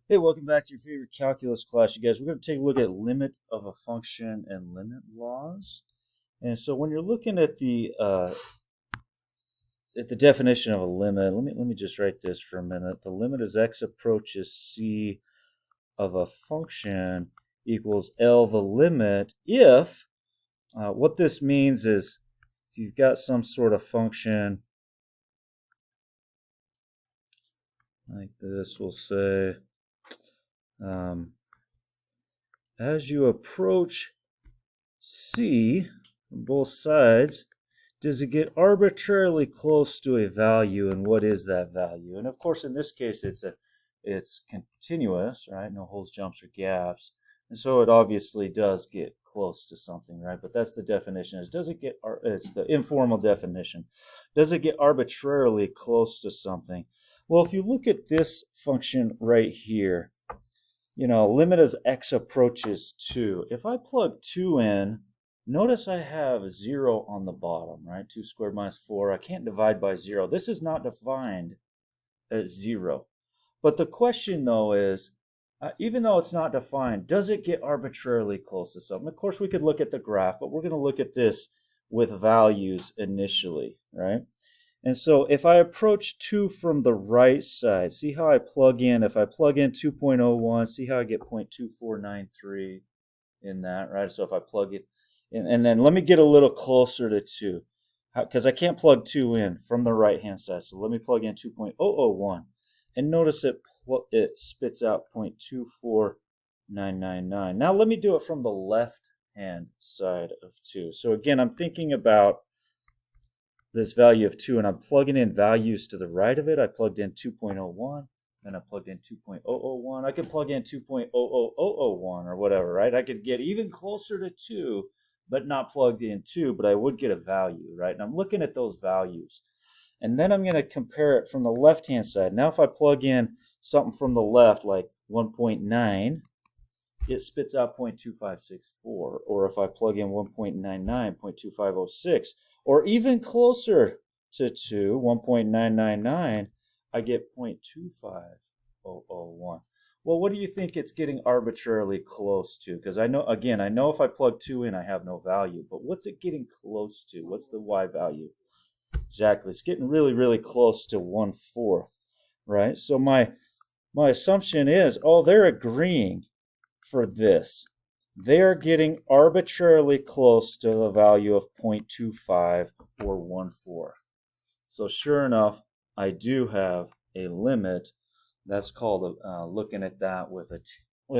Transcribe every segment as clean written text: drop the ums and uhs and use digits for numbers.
Hey, welcome back to your favorite calculus class, you guys. We're going to take a look at limit of a function and limit laws. And so when you're looking at the definition of a limit, let me just write this for a minute. The limit as x approaches c of a function equals L the limit if what this means is if you've got some sort of function like this, we'll say um, as you approach C from both sides, does it get arbitrarily close to a value, and what is that value? And of course, in this case, it's continuous, right? No holes, jumps, or gaps, and so it obviously does get close to something, right? But that's the definition. Is does it get? It's the informal definition. Does it get arbitrarily close to something? Well, if you look at this function right here, limit as x approaches 2. If I plug 2 in, notice I have 0 on the bottom, right? 2 squared minus 4. I can't divide by 0. This is not defined as 0. But the question, though, is, even though it's not defined, does it get arbitrarily close to something? Of course, we could look at the graph, but we're going to look at this with values initially, right? And so if I approach 2 from the right side, see how I plug in. If I plug in 2.01, see how I get 0.2493 in that, right? So if I plug it in, and then let me get a little closer to 2, because I can't plug 2 in from the right-hand side. So let me plug in 2.001, and notice it spits out 0.24999. Now let me do it from the left-hand side of 2. So again, I'm thinking about this value of 2, and I'm plugging in values to the right of it. I plugged in 2.01, then I plugged in 2.001. I could plug in 2.00001 or whatever, right? I could get even closer to 2, but not plugged in 2, but I would get a value, right? And I'm looking at those values. And then I'm going to compare it from the left-hand side. Now if I plug in something from the left, like 1.9, it spits out 0.2564. Or if I plug in 1.99, 0.2506, or even closer to 2, 1.999, I get 0.25001. Well, what do you think it's getting arbitrarily close to? Because I know if I plug 2 in, I have no value. But what's it getting close to? What's the y value? Exactly. It's getting really, really close to 1/4, right? So my assumption is, oh, they're agreeing for this. They are getting arbitrarily close to the value of 0.25 or 1/4. So sure enough, I do have a limit. That's called looking at that with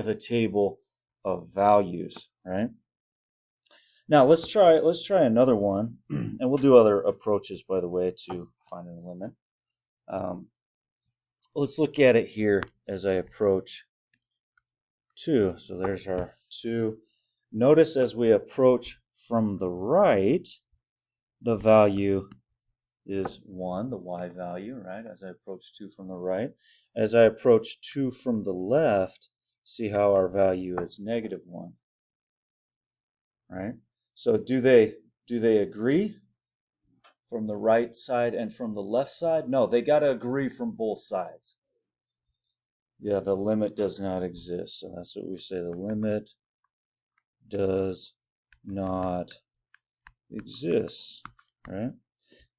a table of values, right? Now let's try another one, and we'll do other approaches, by the way, to finding a limit. Let's look at it here as I approach 2. So there's our 2. Notice as we approach from the right, the value is 1, the y value, right? As I approach 2 from the right. As I approach 2 from the left, see how our value is -1, right? So do they agree from the right side and from the left side? No, they got to agree from both sides. Yeah, the limit does not exist. So that's what we say. The limit does not exist, right?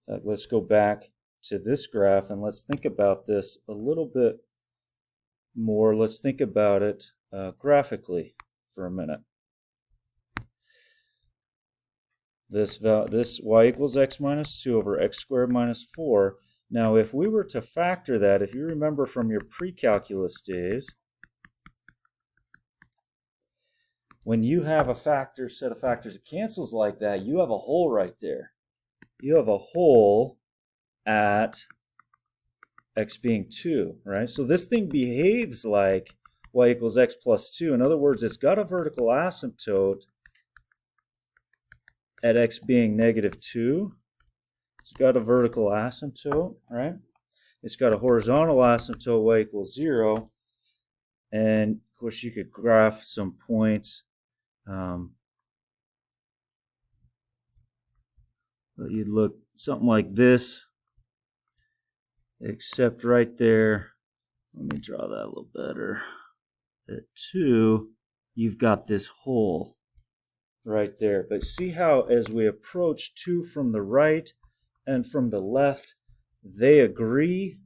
Let's go back to this graph and let's think about this a little bit more. Let's think about it graphically for a minute. This y equals x minus 2 over x squared minus 4. Now, if we were to factor that, if you remember from your pre-calculus days, when you have a set of factors that cancels like that, you have a hole right there. You have a hole at x being 2, right? So this thing behaves like y equals x plus 2. In other words, it's got a vertical asymptote at x being -2. It's got a vertical asymptote, right? It's got a horizontal asymptote, y equals 0. And of course, you could graph some points. You'd look something like this, except right there, Let me draw that a little better. At 2, you've got this hole right there. But see how as we approach 2 from the right and from the left, they agree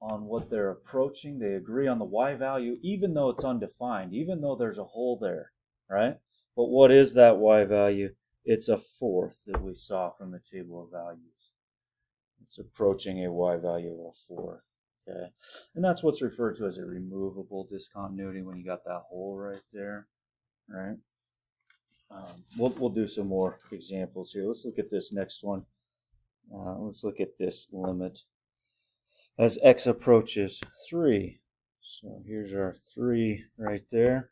on what they're approaching. They agree on the y value, even though it's undefined, even though there's a hole there, right? But what is that y value? It's a 4th that we saw from the table of values. It's approaching a y value of a 4th. Okay, and that's what's referred to as a removable discontinuity when you got that hole right there, right? We'll do some more examples here. Let's look at this next one. Let's look at this limit as x approaches 3. So here's our 3 right there.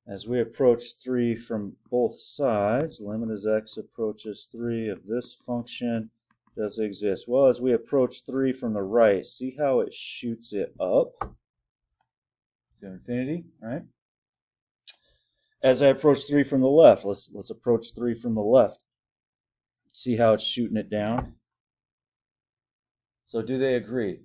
As we approach 3 from both sides, limit as x approaches 3 of this function does exist. Well, as we approach 3 from the right, see how it shoots it up to infinity, right? As I approach 3 from the left, let's approach 3 from the left. See how it's shooting it down? So do they agree?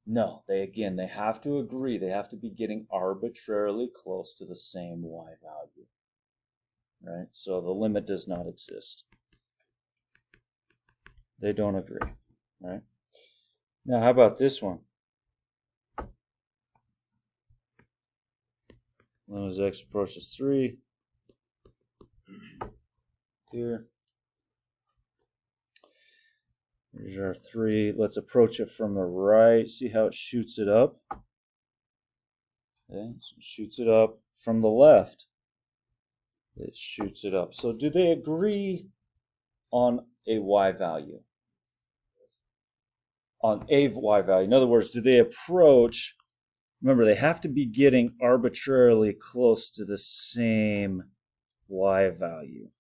No, they have to agree. They have to be getting arbitrarily close to the same y value, right? So the limit does not exist. They don't agree, right? Now, how about this one? Limit as x approaches 3. Here. Here's our 3. Let's approach it from the right. See how it shoots it up? Okay, so it shoots it up from the left. It shoots it up. So do they agree on a y value? On a y value. In other words, do they approach? Remember, they have to be getting arbitrarily close to the same y value.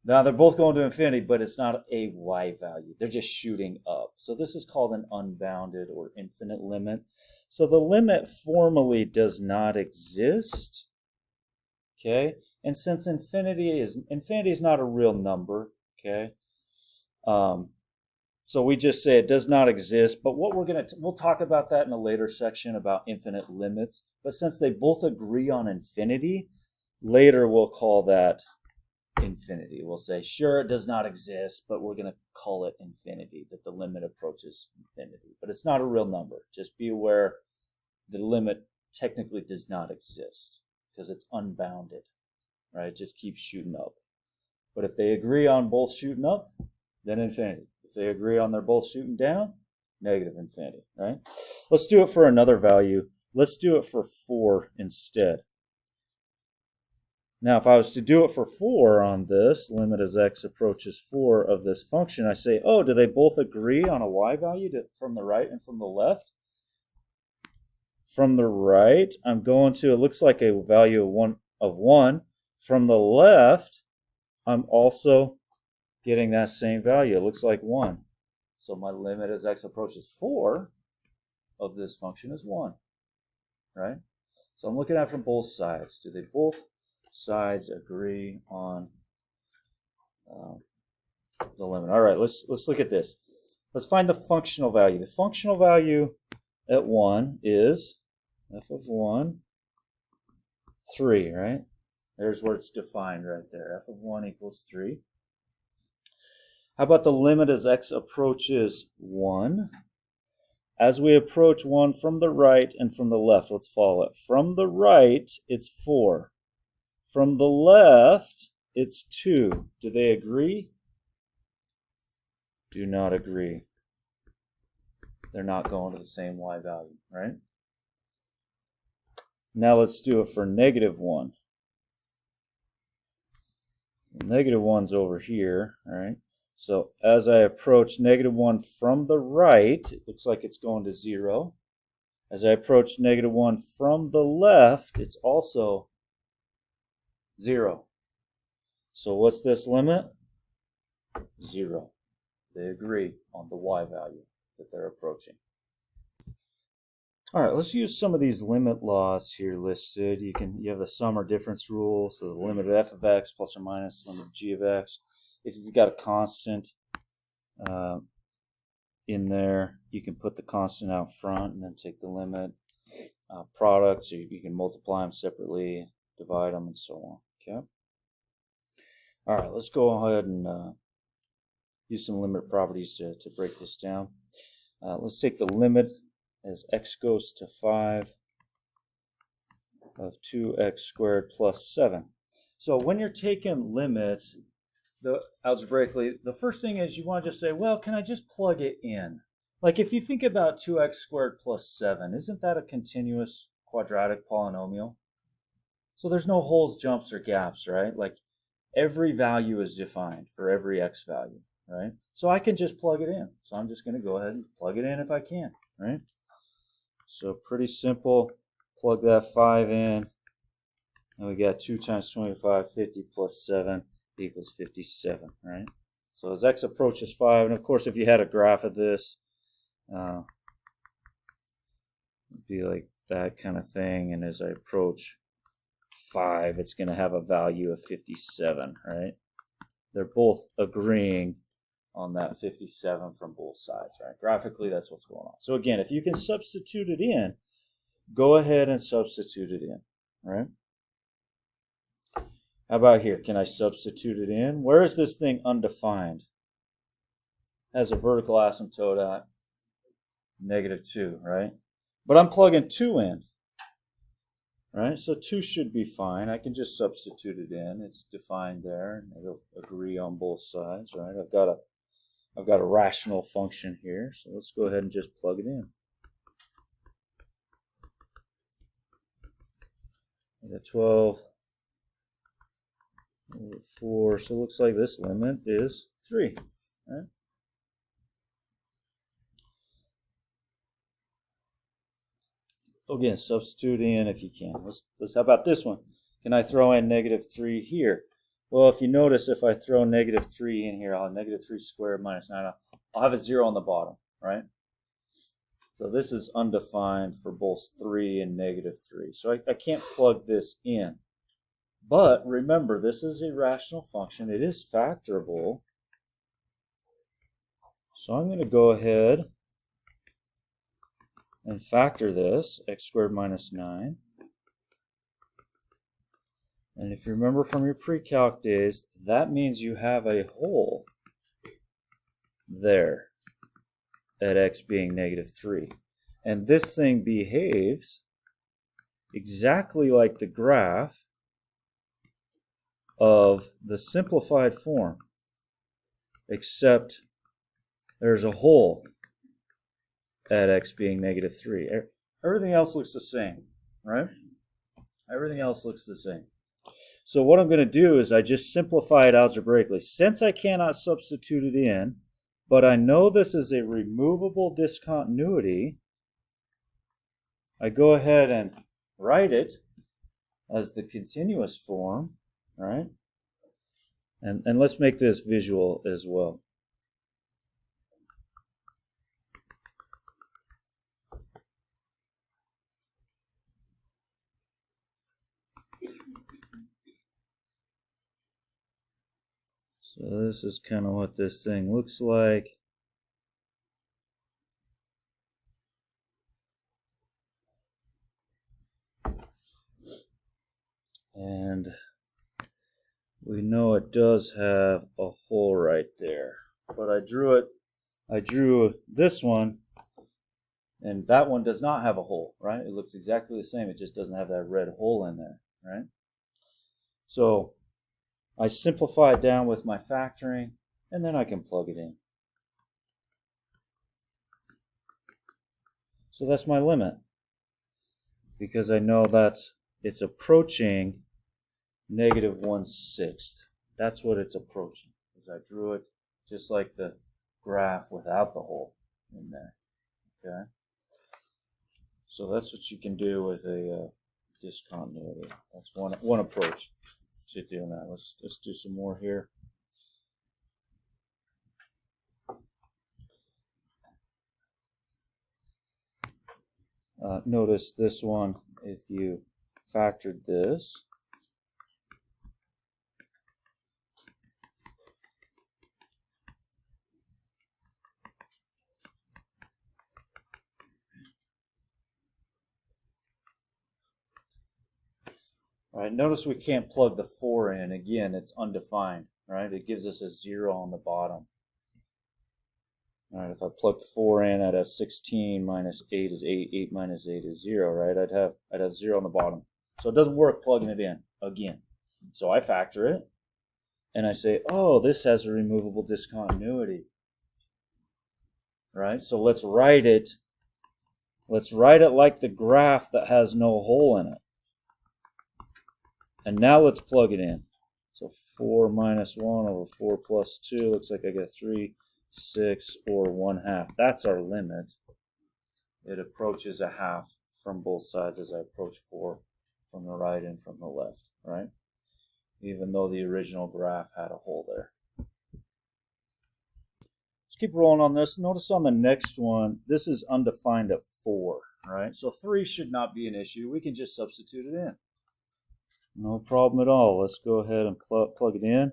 Now, they're both going to infinity, but it's not a y value. They're just shooting up. So this is called an unbounded or infinite limit. So the limit formally does not exist. Okay? And since infinity is not a real number, okay? So we just say it does not exist, but what we'll talk about that in a later section about infinite limits. But since they both agree on infinity, later we'll call that infinity. We'll say, sure, it does not exist, but we're going to call it infinity, that the limit approaches infinity. But it's not a real number. Just be aware the limit technically does not exist because it's unbounded, right? It just keeps shooting up. But if they agree on both shooting up, then infinity. If they agree on they're both shooting down, negative infinity, right? Let's do it for another value. Let's do it for 4 instead. Now, if I was to do it for 4 on this, limit as x approaches 4 of this function, I say, oh, do they both agree on a y value from the right and from the left? From the right, I'm going to, it looks like a value of 1. From the left, I'm also getting that same value. It looks like 1. So my limit as x approaches 4 of this function is 1, right? So I'm looking at it from both sides. Do they both sides agree on the limit? All right, let's look at this. Let's find the functional value. The functional value at 1 is f of 1, 3, right? There's where it's defined right there. F of 1 equals 3. How about the limit as x approaches 1? As we approach 1 from the right and from the left, let's follow it. From the right, it's 4. From the left, it's 2. Do they agree? Do not agree. They're not going to the same y value, right? Now let's do it for negative 1. Negative 1's over here, all right? So as I approach negative 1 from the right, it looks like it's going to 0. As I approach negative 1 from the left, it's also 0. So what's this limit? 0. They agree on the y value that they're approaching. All right, let's use some of these limit laws here listed. You have the sum or difference rule, so the limit of f of x plus or minus limit of g of x. if you've got a constant in there, you can put the constant out front and then take the limit. Products, you can multiply them separately, divide them, and so on. Okay. All right, let's go ahead and use some limit properties to break this down. Let's take the limit as x goes to 5 of 2x squared plus 7. So when you're taking limits, algebraically, the first thing is you want to just say, well, can I just plug it in? Like if you think about 2x squared plus 7, isn't that a continuous quadratic polynomial? So there's no holes, jumps, or gaps, right? Like every value is defined for every x value, right? So I can just plug it in. So I'm just going to go ahead and plug it in if I can, right? So pretty simple. Plug that 5 in. And we got 2 times 25, 50 plus 7 equals 57, right? So as x approaches 5, and of course if you had a graph of this, it'd be like that kind of thing, and as I approach 5, it's going to have a value of 57, right? They're both agreeing on that 57 from both sides, right? Graphically, that's what's going on. So again, if you can substitute it in, go ahead and substitute it in, right? How about here? Can I substitute it in? Where is this thing undefined? Has a vertical asymptote at -2, right? But I'm plugging 2 in, right? So 2 should be fine. I can just substitute it in. It's defined there, and it'll agree on both sides, right? I've got a rational function here, so let's go ahead and just plug it in. I got 12 over 4, so it looks like this limit is 3, right? Again, substitute in if you can. Let's how about this one? Can I throw in -3 here? Well, if you notice, if I throw -3 in here, I'll have -3 squared minus 9. I'll have a 0 on the bottom, right? So this is undefined for both 3 and -3. So I can't plug this in. But remember, this is a rational function. It is factorable. So I'm going to go ahead and factor this, x squared minus 9. And if you remember from your pre-calc days, that means you have a hole there at x being -3. And this thing behaves exactly like the graph of the simplified form, except there's a hole at x being -3. Everything else looks the same, right? Everything else looks the same. So what I'm going to do is I just simplify it algebraically. Since I cannot substitute it in, but I know this is a removable discontinuity, I go ahead and write it as the continuous form, right? And let's make this visual as well. So this is kind of what this thing looks like. And we know it does have a hole right there. But I drew this one, and that one does not have a hole, right? It looks exactly the same. It just doesn't have that red hole in there, right? So I simplify it down with my factoring, and then I can plug it in. So that's my limit, because I know it's approaching -1/6. That's what it's approaching, because I drew it just like the graph without the hole in there. Okay. So that's what you can do with a discontinuity. That's one approach to doing that. Let's do some more here. Notice this one, if you factored this, All right, notice we can't plug the 4 in. Again, it's undefined, right? It gives us a 0 on the bottom. All right, if I plug 4 in, I'd have 16 minus 8 is 8. 8 minus 8 is 0, right? I'd have 0 on the bottom. So it doesn't work plugging it in again. So I factor it, and I say, oh, this has a removable discontinuity. Right? So let's write it. Let's write it like the graph that has no hole in it. And now let's plug it in. So 4 minus 1 over 4 plus 2. Looks like I get 3, 6, or 1/2. That's our limit. It approaches a half from both sides as I approach 4 from the right and from the left, right? Even though the original graph had a hole there. Let's keep rolling on this. Notice on the next one, this is undefined at 4, right? So 3 should not be an issue. We can just substitute it in. No problem at all. Let's go ahead and plug it in.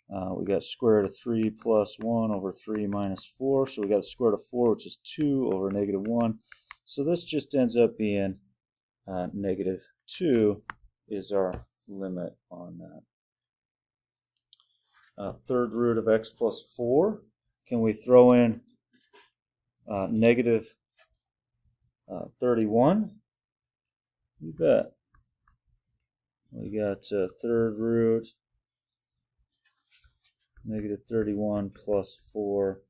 We got square root of 3 plus 1 over 3 minus 4. So we got the square root of 4, which is 2 over negative 1. So this just ends up being negative 2 is our limit on that. Third root of x plus 4. Can we throw in negative 31? You bet. We got third root, negative 31 plus 4,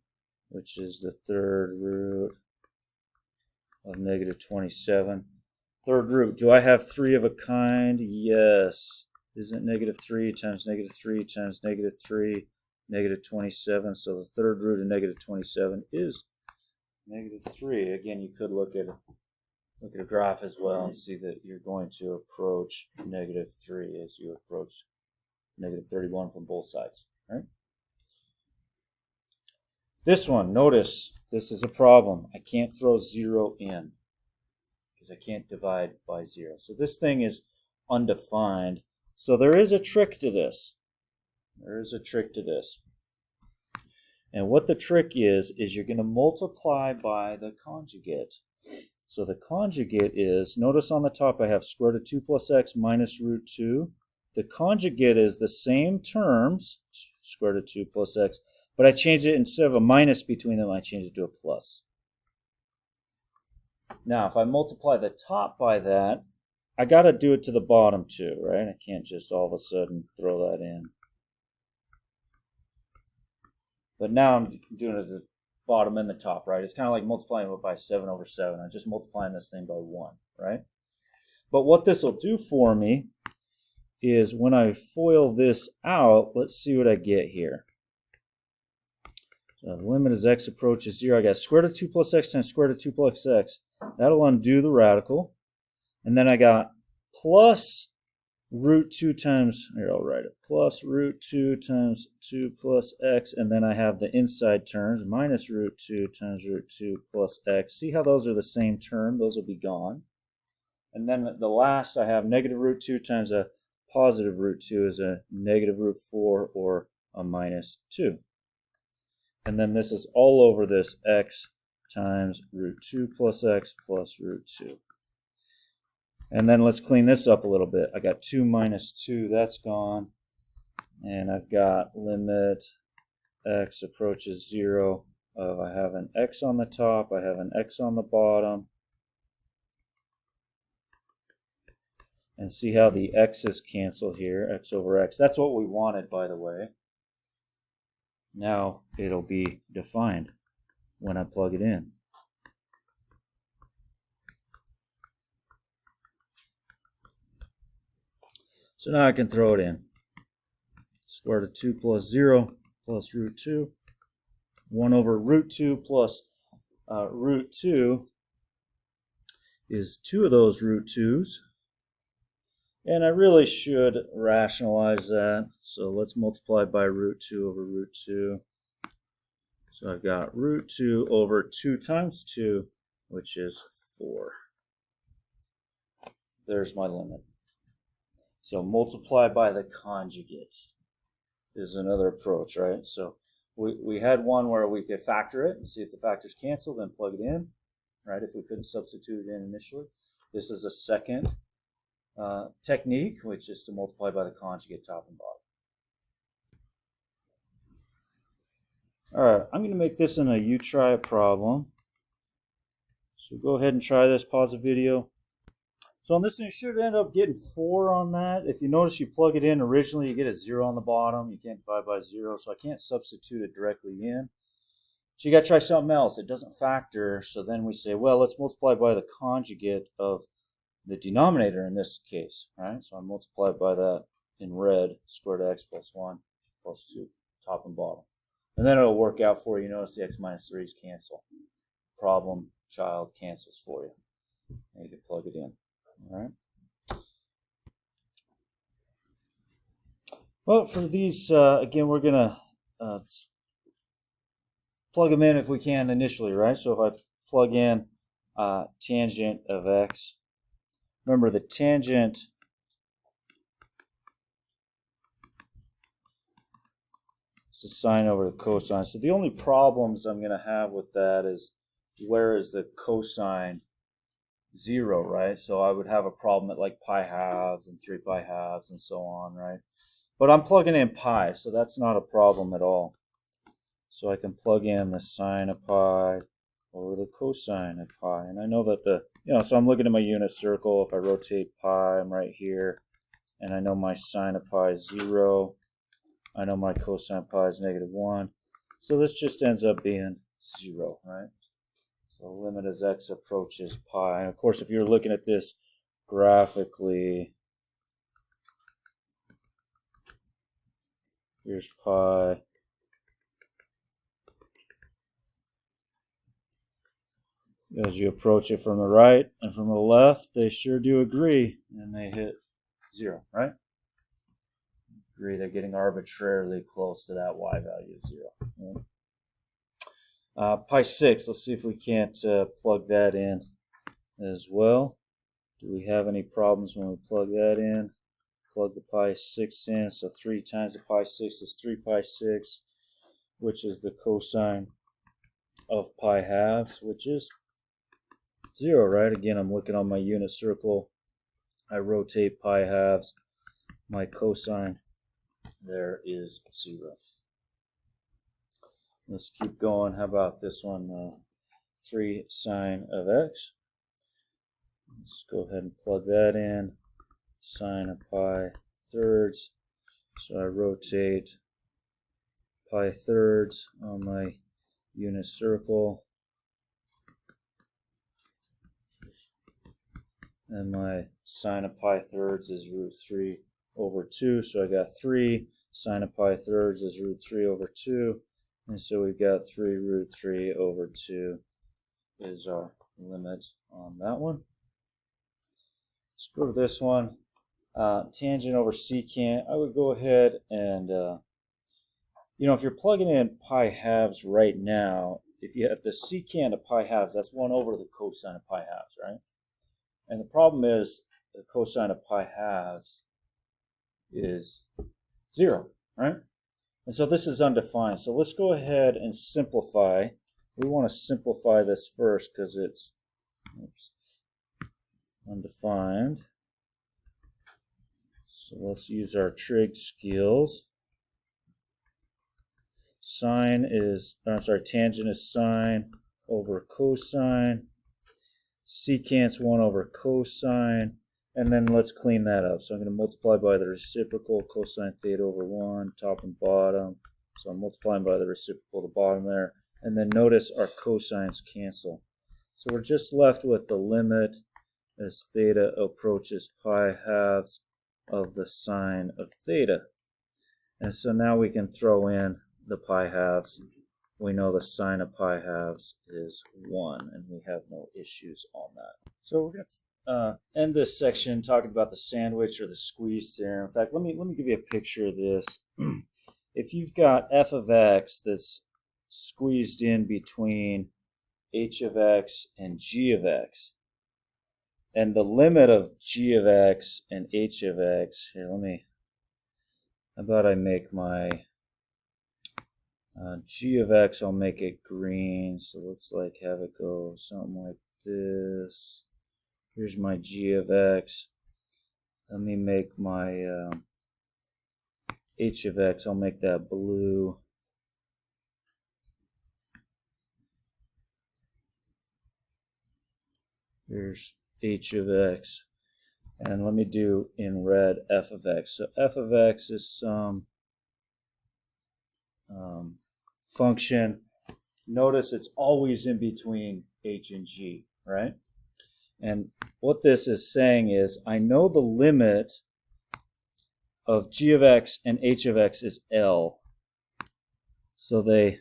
which is the third root of negative 27. Third root, do I have 3 of a kind? Yes. Isn't negative 3 times negative 3 times negative 3 negative 27? So the third root of negative 27 is negative 3. Again, you could look at a graph as well and see that you're going to approach negative 3 as you approach negative 31 from both sides, right? This one, notice, this is a problem. I can't throw 0 in because I can't divide by 0. So this thing is undefined. So there is a trick to this. There is a trick to this. And what the trick is you're going to multiply by the conjugate. So the conjugate is, notice on the top I have square root of 2 plus x minus root 2. The conjugate is the same terms, square root of 2 plus x, but I changed it, instead of a minus between them, I changed it to a plus. Now, if I multiply the top by that, I got to do it to the bottom too, right? I can't just all of a sudden throw that in. But now I'm doing it at the bottom and the top, right? It's kind of like multiplying it by 7 over 7. I'm just multiplying this thing by 1, right? But what this will do for me is when I FOIL this out, let's see what I get here. So the limit as x approaches 0. I got square root of 2 plus x times square root of 2 plus x. That'll undo the radical. And then I got plus root 2 times, here I'll write it, plus root 2 times 2 plus x, and then I have the inside terms, minus root 2 times root 2 plus x. See how those are the same term? Those will be gone. And then the last I have negative root 2 times a positive root 2 is a negative root 4 or a minus 2. And then this is all over this x times root 2 plus x plus root 2. And then let's clean this up a little bit. I got 2 minus 2, that's gone. And I've got limit x approaches 0 of, I have an x on the top, I have an x on the bottom. And see how the x's cancel here, x over x. That's what we wanted, by the way. Now it'll be defined when I plug it in. So now I can throw it in. Square root of 2 plus 0 plus root 2. 1 over root 2 plus root 2 is 2 of those root 2's. And I really should rationalize that. So let's multiply by root 2 over root 2. So I've got root 2 over 2 times 2, which is 4. There's my limit. So multiply by the conjugate is another approach, right? So we had one where we could factor it and see if the factors cancel, then plug it in, right? If we couldn't substitute it in initially. This is a second technique, which is to multiply by the conjugate top and bottom. All right, I'm going to make this in a you try it problem. So go ahead and try this, pause the video. So on this one, you should end up getting 4 on that. If you notice, you plug it in originally, you get a 0 on the bottom. You can't divide by 0, so I can't substitute it directly in. So you got to try something else. It doesn't factor, so then we say, well, let's multiply by the conjugate of the denominator in this case, right? So I multiply by that in red, squared x plus 1 plus 2, top and bottom. And then it'll work out for you. Notice the x minus 3's cancel. Problem child cancels for you. And you can plug it in. All right. Well, for these, again, we're going to plug them in if we can initially, right? So if I plug in tangent of x, remember the tangent is the sine over the cosine. So the only problems I'm going to have with that is where is the cosine 0, right? So I would have a problem at like pi halves and 3 pi halves and so on, right? But I'm plugging in pi, so that's not a problem at all. So I can plug in the sine of pi over the cosine of pi. And I know that so I'm looking at my unit circle. If I rotate pi, I'm right here. And I know my sine of pi is 0. I know my cosine of pi is -1. So this just ends up being 0, right? So limit as x approaches pi. And of course, if you're looking at this graphically, here's pi. As you approach it from the right and from the left, they sure do agree, and they hit 0, right? Agree they're getting arbitrarily close to that y value of 0. Right? Pi 6, let's see if we can't plug that in as well. Do we have any problems when we plug that in? Plug the pi 6 in, so 3 times the pi 6 is 3 pi 6, which is the cosine of pi halves, which is 0, right? Again, I'm looking on my unit circle. I rotate pi halves. My cosine there is 0. Let's keep going. How about this one? 3 sine of x. Let's go ahead and plug that in. Sine of pi thirds. So I rotate pi thirds on my unit circle. And my sine of pi thirds is √3 over 2. So I got 3. Sine of pi thirds is √3 over 2. And so we've got 3 √3 over 2 is our limit on that one. Let's go to this one. Tangent over secant. I would go ahead and, if you're plugging in pi halves right now, if you have the secant of pi halves, that's 1 over the cosine of pi halves, right? And the problem is the cosine of pi halves is 0, right? And so this is undefined. So let's go ahead and simplify. We want to simplify this first because it's undefined. So let's use our trig skills. Tangent is sine over cosine. Secant's 1 over cosine. And then let's clean that up. So I'm going to multiply by the reciprocal, cosine theta over 1, top and bottom. So I'm multiplying by the reciprocal, the bottom there. And then notice our cosines cancel. So we're just left with the limit as theta approaches pi halves of the sine of theta. And so now we can throw in the pi halves. We know the sine of pi halves is 1, and we have no issues on that. So we're going to end this section talking about the sandwich or the squeeze theorem. In fact, let me give you a picture of this. If you've got f of x that's squeezed in between h of x and g of x, and the limit of g of x and h of x, here, how about I make my g of x, I'll make it green, so let's have it go something like this. Here's my g of x. let me make my h of x, I'll make that blue. Here's h of x. And let me do in red f of x. So f of x is some function. Notice it's always in between h and g, right? And what this is saying is I know the limit of g of x and h of x is L. So they,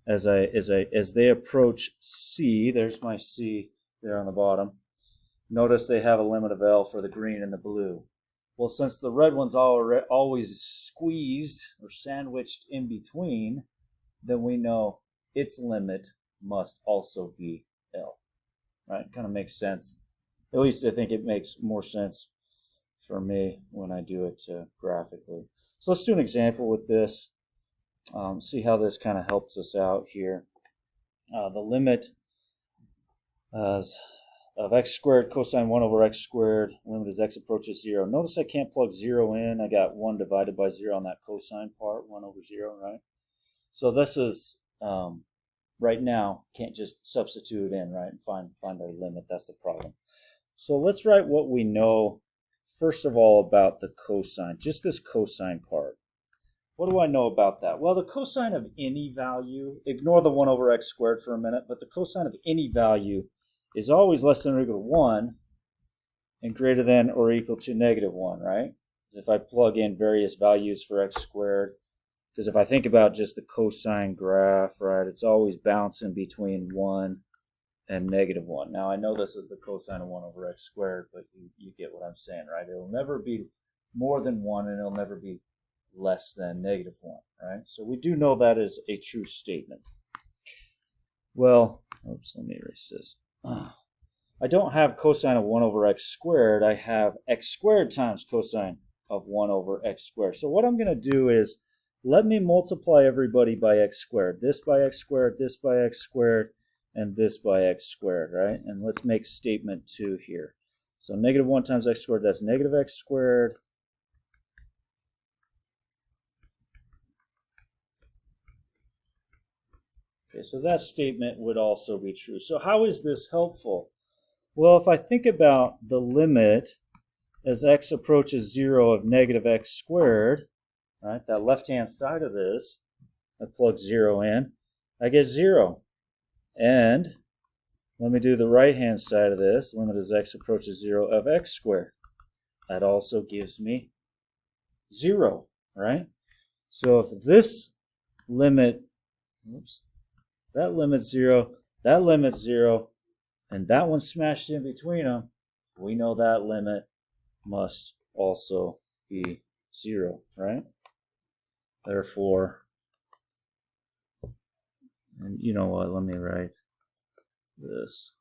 as they approach C, there's my C there on the bottom. Notice they have a limit of L for the green and the blue. Well, since the red one's always squeezed or sandwiched in between, then we know its limit must also be L. Right? Kind of makes sense. At least I think it makes more sense for me when I do it graphically. So let's do an example with this. See how this kind of helps us out here. The limit of x squared cosine 1 over x squared, limit as x approaches 0. Notice I can't plug 0 in. I got 1 divided by 0 on that cosine part, 1 over 0, right? So this is, right now, can't just substitute it in, right, and find our limit. That's the problem. So let's write what we know, first of all, about the cosine, just this cosine part. What do I know about that? Well, the cosine of any value, ignore the 1 over x squared for a minute, but the cosine of any value is always less than or equal to 1 and greater than or equal to negative 1, right? If I plug in various values for x squared, because if I think about just the cosine graph, right, it's always bouncing between 1 and negative 1. Now, I know this is the cosine of 1 over x squared, but you get what I'm saying, right? It'll never be more than 1, and it'll never be less than negative 1, right? So we do know that is a true statement. Well, oops, let me erase this. I don't have cosine of 1 over x squared. I have x squared times cosine of 1 over x squared. So what I'm going to do is let me multiply everybody by x squared. This by x squared, this by x squared, and this by x squared, right? And let's make statement 2 here. So negative 1 times x squared, that's negative x squared. Okay, so that statement would also be true. So how is this helpful? Well, if I think about the limit as x approaches 0 of negative x squared, right, that left-hand side of this, I plug 0 in, I get 0. And let me do the right-hand side of this, limit as x approaches 0 of x squared. That also gives me 0, right? So if this limit, oops, that limit's 0, that limit's 0, and that one's smashed in between them, we know that limit must also be 0, right? Therefore, and you know what, let me write this.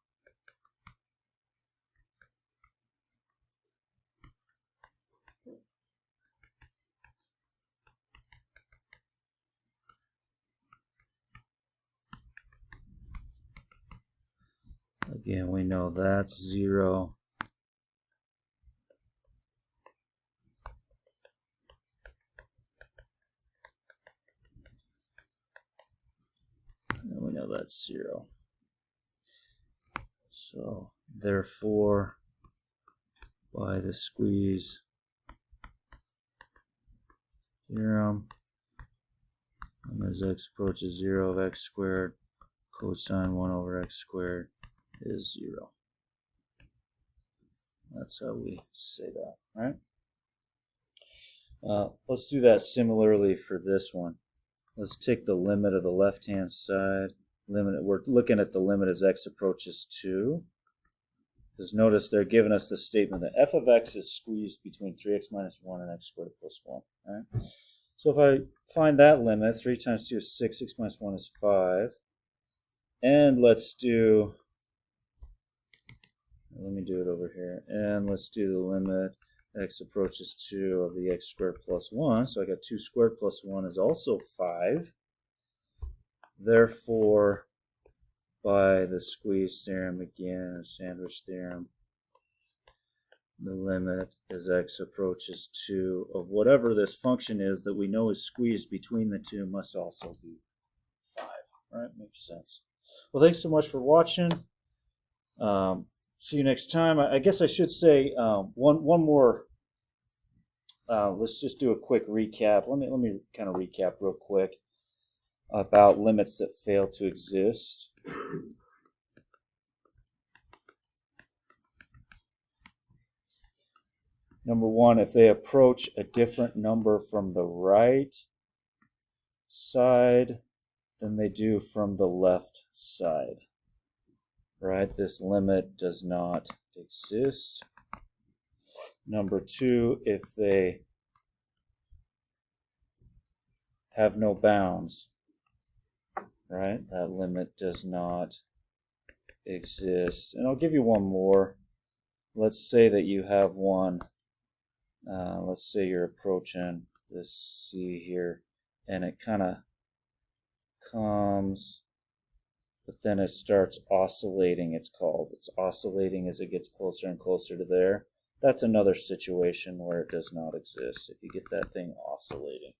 Again, we know that's 0. And we know that's 0. So, therefore, by the squeeze theorem, as x approaches 0 of x squared, cosine 1 over x squared is 0. That's how we say that, right? Let's do that similarly for this one. Let's take the limit of the left-hand side. We're looking at the limit as x approaches 2. Because notice they're giving us the statement that f of x is squeezed between 3x minus 1 and x squared plus 1. Right? So if I find that limit, 3 times 2 is 6, 6 minus 1 is 5. And let's do, let me do it over here. And let's do the limit x approaches 2 of the x squared plus 1. So I got 2 squared plus 1 is also 5. Therefore, by the squeeze theorem again, or sandwich theorem, the limit as x approaches 2 of whatever this function is that we know is squeezed between the two must also be 5. Right? Makes sense. Well, thanks so much for watching. See you next time. I guess I should say one more. Let's just do a quick recap. Let me kind of recap real quick about limits that fail to exist. Number one, if they approach a different number from the right side than they do from the left side. Right? This limit does not exist. Number two, if they have no bounds, right? That limit does not exist. And I'll give you one more. Let's say that you have one. Let's say you're approaching this C here, and it kind of comes, but then it starts oscillating, it's called. It's oscillating as it gets closer and closer to there. That's another situation where it does not exist, if you get that thing oscillating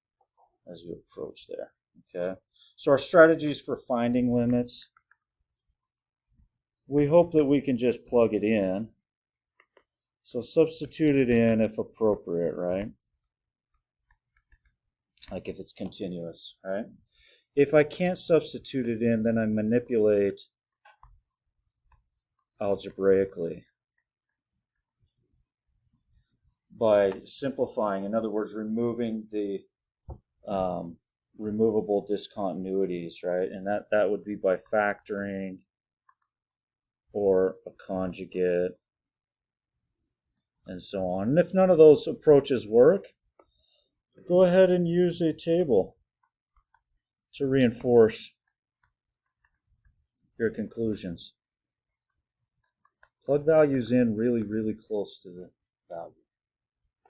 as you approach there. Okay, so our strategies for finding limits, we hope that we can just plug it in. So substitute it in if appropriate, right? Like if it's continuous, right? If I can't substitute it in, then I manipulate algebraically by simplifying. In other words, removing the removable discontinuities, right? And that would be by factoring or a conjugate and so on. And if none of those approaches work, go ahead and use a table to reinforce your conclusions. Plug values in really, really close to the value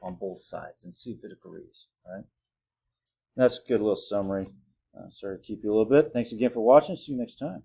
on both sides and see if it agrees. Right? That's a good little summary. Sorry to keep you a little bit. Thanks again for watching. See you next time.